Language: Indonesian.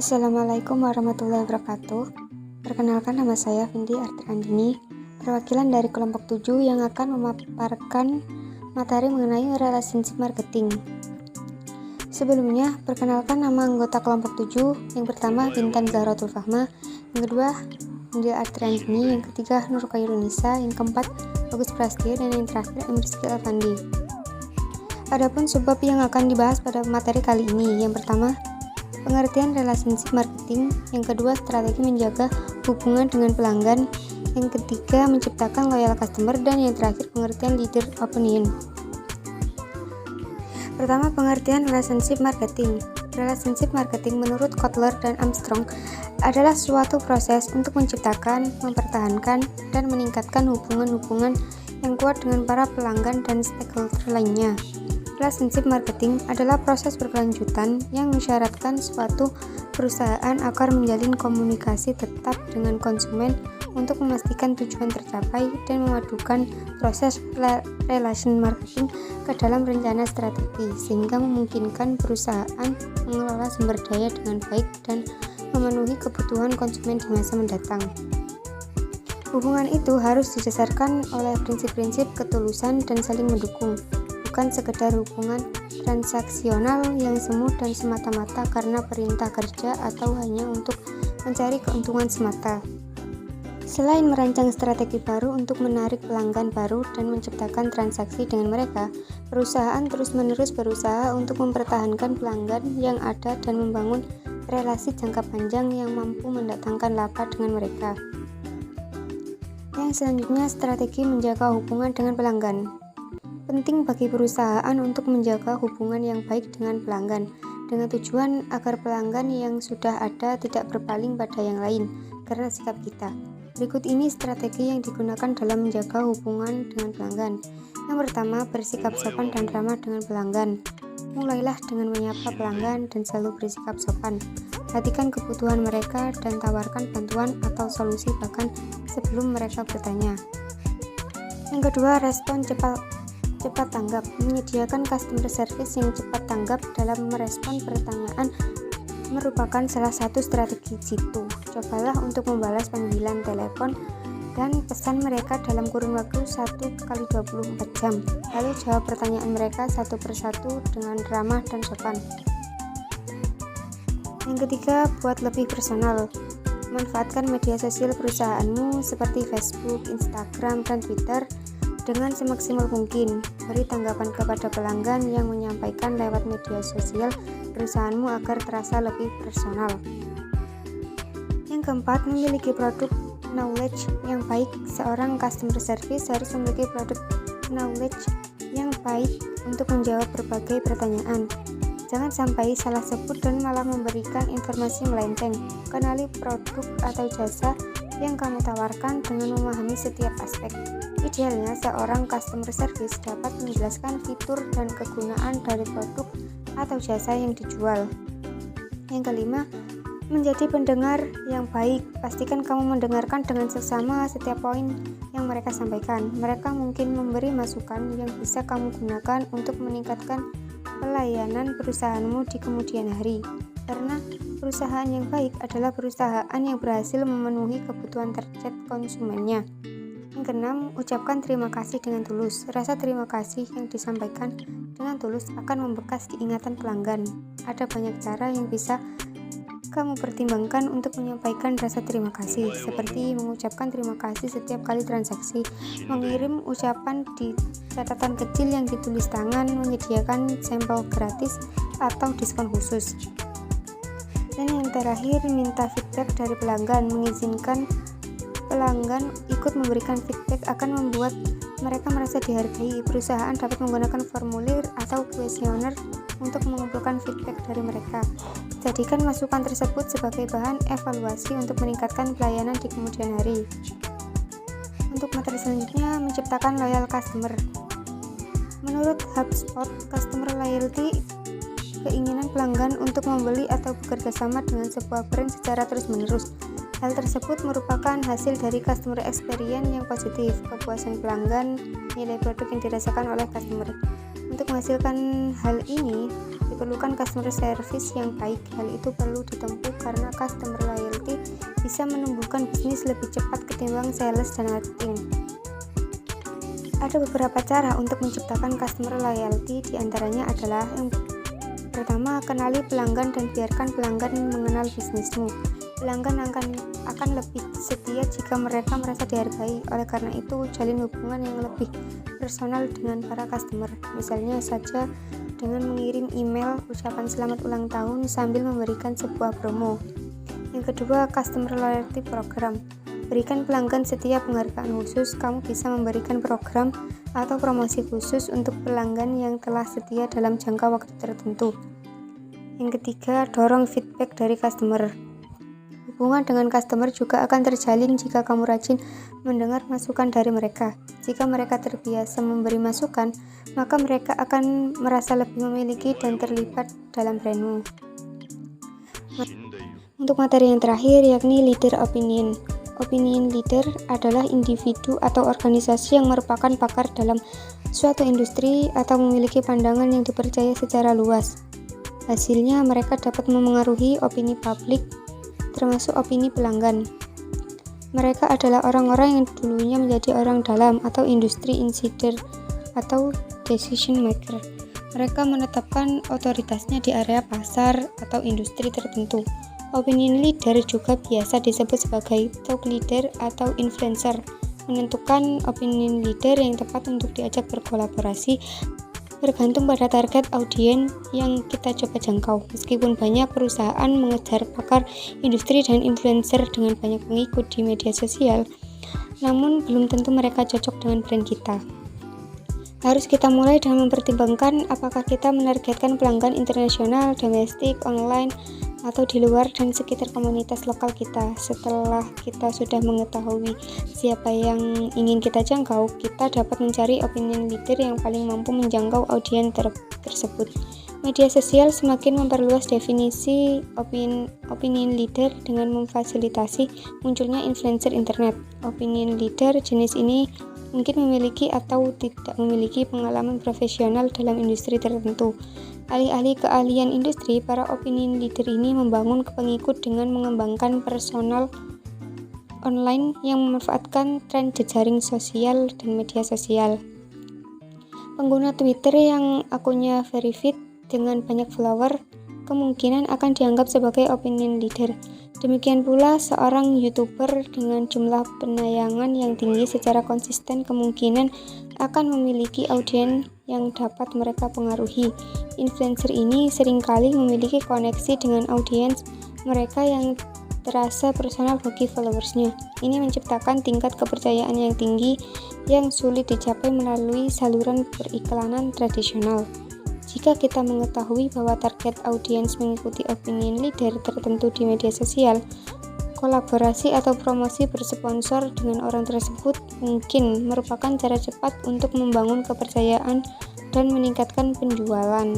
Assalamualaikum warahmatullahi wabarakatuh. Perkenalkan, nama saya Vindi Artirandini, perwakilan dari kelompok 7 yang akan memaparkan materi mengenai relationship marketing. Sebelumnya, perkenalkan nama anggota kelompok 7. Yang pertama, Bintan Zahratul Fahma. Yang kedua, Vindi Artirandini. Yang ketiga, Nur Khairunisa. Yang keempat, Bagus Prasetyo. Dan yang terakhir, Rizky Alfandi. Adapun subbab yang akan dibahas pada materi kali ini, yang pertama, pengertian relationship marketing, yang kedua, strategi menjaga hubungan dengan pelanggan, yang ketiga, menciptakan loyal customer, dan yang terakhir, pengertian leader opinion. Pertama, pengertian relationship marketing. Relationship marketing menurut Kotler dan Armstrong adalah suatu proses untuk menciptakan, mempertahankan, dan meningkatkan hubungan-hubungan yang kuat dengan para pelanggan dan stakeholder lainnya. Relationship marketing adalah proses berkelanjutan yang mensyaratkan suatu perusahaan agar menjalin komunikasi tetap dengan konsumen untuk memastikan tujuan tercapai dan memadukan proses relation marketing ke dalam rencana strategi sehingga memungkinkan perusahaan mengelola sumber daya dengan baik dan memenuhi kebutuhan konsumen di masa mendatang. Hubungan itu harus didasarkan oleh prinsip-prinsip ketulusan dan saling mendukung, bukan sekedar hubungan transaksional yang semu dan semata-mata karena perintah kerja atau hanya untuk mencari keuntungan semata. Selain merancang strategi baru untuk menarik pelanggan baru dan menciptakan transaksi dengan mereka, perusahaan terus-menerus berusaha untuk mempertahankan pelanggan yang ada dan membangun relasi jangka panjang yang mampu mendatangkan laba dengan mereka. Yang selanjutnya, strategi menjaga hubungan dengan pelanggan. Penting bagi perusahaan untuk menjaga hubungan yang baik dengan pelanggan, dengan tujuan agar pelanggan yang sudah ada tidak berpaling pada yang lain karena sikap kita. Berikut ini strategi yang digunakan dalam menjaga hubungan dengan pelanggan. Yang pertama, bersikap sopan dan ramah dengan pelanggan. Mulailah dengan menyapa pelanggan dan selalu bersikap sopan. Perhatikan kebutuhan mereka dan tawarkan bantuan atau solusi bahkan sebelum mereka bertanya. Yang kedua, respon cepat tanggap. Menyediakan customer service yang cepat tanggap dalam merespon pertanyaan merupakan salah satu strategi jitu. Cobalah untuk membalas panggilan telepon dan pesan mereka dalam kurun waktu 1x24 jam. Lalu jawab pertanyaan mereka satu persatu dengan ramah dan sopan. Yang ketiga, buat lebih personal. Manfaatkan media sosial perusahaanmu seperti Facebook, Instagram, dan Twitter dengan semaksimal mungkin. Beri tanggapan kepada pelanggan yang menyampaikan lewat media sosial perusahaanmu agar terasa lebih personal. Yang keempat, memiliki produk knowledge yang baik. Seorang customer service harus memiliki produk knowledge yang baik untuk menjawab berbagai pertanyaan. Jangan sampai salah sebut dan malah memberikan informasi melenceng. Kenali produk atau jasa yang kamu tawarkan dengan memahami setiap aspek. Idealnya, seorang customer service dapat menjelaskan fitur dan kegunaan dari produk atau jasa yang dijual. Yang kelima, menjadi pendengar yang baik. Pastikan kamu mendengarkan dengan seksama setiap poin yang mereka sampaikan. Mereka mungkin memberi masukan yang bisa kamu gunakan untuk meningkatkan pelayanan perusahaanmu di kemudian hari. Karena perusahaan yang baik adalah perusahaan yang berhasil memenuhi kebutuhan target konsumennya. Yang keenam, ucapkan terima kasih dengan tulus. Rasa terima kasih yang disampaikan dengan tulus akan membekas di ingatan pelanggan. Ada banyak cara yang bisa kamu pertimbangkan untuk menyampaikan rasa terima kasih, seperti mengucapkan terima kasih setiap kali transaksi, mengirim ucapan di catatan kecil yang ditulis tangan, menyediakan sampel gratis atau diskon khusus. Dan yang terakhir, minta feedback dari pelanggan. Mengizinkan pelanggan ikut memberikan feedback akan membuat mereka merasa dihargai. Perusahaan dapat menggunakan formulir atau kuesioner untuk mengumpulkan feedback dari mereka. Jadikan masukan tersebut sebagai bahan evaluasi untuk meningkatkan pelayanan di kemudian hari. Untuk materi selanjutnya, menciptakan loyal customer. Menurut HubSpot, customer loyalty keinginan pelanggan untuk membeli atau bekerja sama dengan sebuah brand secara terus-menerus. Hal tersebut merupakan hasil dari customer experience yang positif, kepuasan pelanggan, nilai produk yang dirasakan oleh customer. Untuk menghasilkan hal ini, Diperlukan customer service yang baik. Hal itu perlu ditempuh karena customer loyalty bisa menumbuhkan bisnis lebih cepat ketimbang sales dan marketing. Ada beberapa cara untuk menciptakan customer loyalty, diantaranya adalah yang pertama, kenali pelanggan dan biarkan pelanggan mengenal bisnismu. Pelanggan akan lebih setia jika mereka merasa dihargai. Oleh karena itu, jalin hubungan yang lebih personal dengan para customer. Misalnya saja dengan mengirim email ucapan selamat ulang tahun sambil memberikan sebuah promo. Yang kedua, customer loyalty program. Berikan pelanggan setia penghargaan khusus. Kamu bisa memberikan program atau promosi khusus untuk pelanggan yang telah setia dalam jangka waktu tertentu. Yang ketiga, dorong feedback dari customer. Hubungan dengan customer juga akan terjalin jika kamu rajin mendengar masukan dari mereka. Jika mereka terbiasa memberi masukan, maka mereka akan merasa lebih memiliki dan terlibat dalam brandmu. Untuk materi yang terakhir, yakni leader opinion. Opinion leader adalah individu atau organisasi yang merupakan pakar dalam suatu industri atau memiliki pandangan yang dipercaya secara luas. Hasilnya, mereka dapat memengaruhi opini publik, termasuk opini pelanggan. Mereka adalah orang-orang yang dulunya menjadi orang dalam atau industri insider atau decision maker. Mereka menetapkan otoritasnya di area pasar atau industri tertentu. Opinion leader juga biasa disebut sebagai thought leader atau influencer. Menentukan opinion leader yang tepat untuk diajak berkolaborasi bergantung pada target audiens yang kita coba jangkau. Meskipun banyak perusahaan mengejar pakar industri dan influencer dengan banyak pengikut di media sosial, namun belum tentu mereka cocok dengan brand kita. Harus kita mulai dengan mempertimbangkan apakah kita menargetkan pelanggan internasional, domestik, online, atau di luar dan sekitar komunitas lokal kita. Setelah kita sudah mengetahui siapa yang ingin kita jangkau, kita dapat mencari opinion leader yang paling mampu menjangkau audiens tersebut. Media sosial semakin memperluas definisi opinion leader dengan memfasilitasi munculnya influencer internet. Opinion leader jenis ini mungkin memiliki atau tidak memiliki pengalaman profesional dalam industri tertentu. Alih-alih keahlian industri, para opinion leader ini membangun pengikut dengan mengembangkan personal online yang memanfaatkan tren jejaring sosial dan media sosial. Pengguna Twitter yang akunnya verified dengan banyak follower kemungkinan akan dianggap sebagai opinion leader. Demikian pula seorang YouTuber dengan jumlah penayangan yang tinggi secara konsisten kemungkinan akan memiliki audiens yang dapat mereka pengaruhi. Influencer ini seringkali memiliki koneksi dengan audiens mereka yang terasa personal bagi followersnya. Ini menciptakan tingkat kepercayaan yang tinggi yang sulit dicapai melalui saluran periklanan tradisional. Jika kita mengetahui bahwa target audiens mengikuti opinion leader tertentu di media sosial, kolaborasi atau promosi bersponsor dengan orang tersebut mungkin merupakan cara cepat untuk membangun kepercayaan dan meningkatkan penjualan.